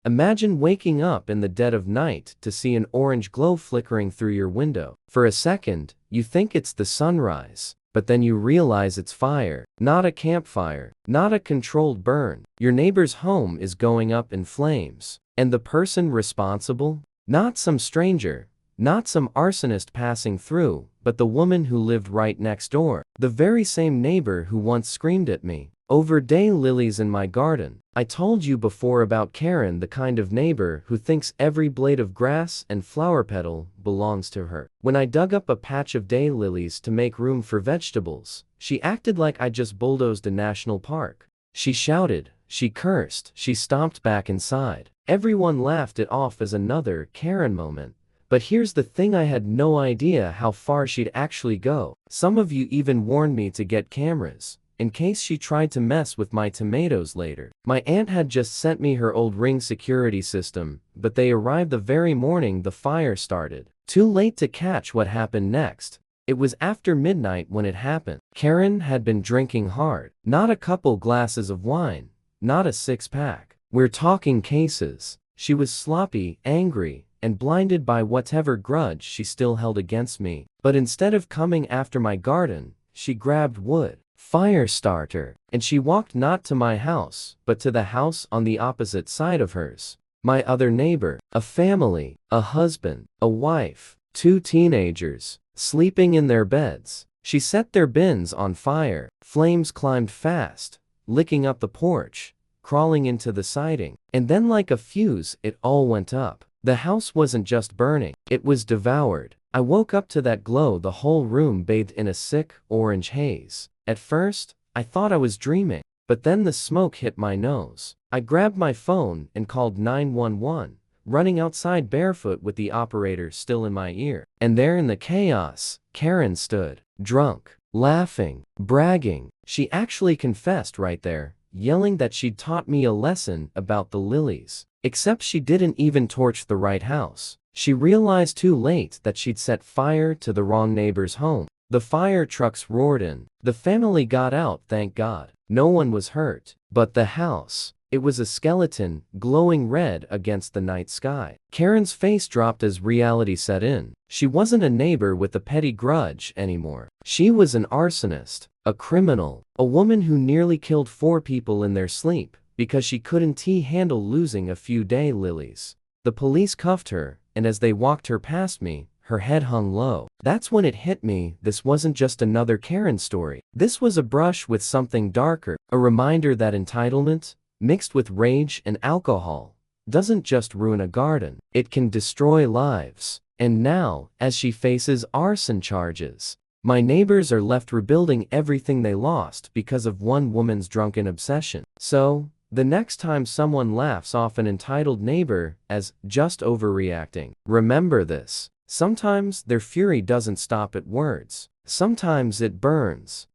Imagine waking up in the dead of night to see an orange glow flickering through your window. For a second, you think it's the sunrise, but then you realize it's fire. Not a campfire, not a controlled burn. Your neighbor's home is going up in flames. And the person responsible? Not some stranger, not some arsonist passing through, but the woman who lived right next door. The very same neighbor who once screamed at me over daylilies in my garden. I told you before about Karen, the kind of neighbor who thinks every blade of grass and flower petal belongs to her. When I dug up a patch of daylilies to make room for vegetables, she acted like I just bulldozed a national park. She shouted, she cursed, she stomped back inside. Everyone laughed it off as another Karen moment. But here's the thing, I had no idea how far she'd actually go. Some of you even warned me to get cameras, in case she tried to mess with my tomatoes later. My aunt had just sent me her old Ring security system, but they arrived the very morning the fire started. Too late to catch what happened next. It was after midnight when it happened. Karen had been drinking hard. Not a couple glasses of wine, not a six-pack. We're talking cases. She was sloppy, angry, and blinded by whatever grudge she still held against me. But instead of coming after my garden, she grabbed wood, fire starter, and she walked not to my house, but to the house on the opposite side of hers. My other neighbor, a family, a husband, a wife, 2 teenagers, sleeping in their beds. She set their bins on fire. Flames climbed fast, licking up the porch, crawling into the siding. And then like a fuse, it all went up. The house wasn't just burning, it was devoured. I woke up to that glow, the whole room bathed in a sick, orange haze. At first, I thought I was dreaming, but then the smoke hit my nose. I grabbed my phone and called 911, running outside barefoot with the operator still in my ear. And there in the chaos, Karen stood, drunk, laughing, bragging. She actually confessed right there, yelling that she'd taught me a lesson about the lilies. Except she didn't even torch the right house. She realized too late that she'd set fire to the wrong neighbor's home. The fire trucks roared in. The family got out, thank God. No one was hurt. But the house, it was a skeleton, glowing red against the night sky. Karen's face dropped as reality set in. She wasn't a neighbor with a petty grudge anymore. She was an arsonist, a criminal, a woman who nearly killed 4 people in their sleep because she couldn't handle losing a few daylilies. The police cuffed her, and as they walked her past me, her head hung low. That's when it hit me, this wasn't just another Karen story. This was a brush with something darker, a reminder that entitlement, mixed with rage and alcohol, doesn't just ruin a garden, it can destroy lives. And now, as she faces arson charges, my neighbors are left rebuilding everything they lost because of one woman's drunken obsession. So, the next time someone laughs off an entitled neighbor as just overreacting, remember this. Sometimes their fury doesn't stop at words. Sometimes it burns.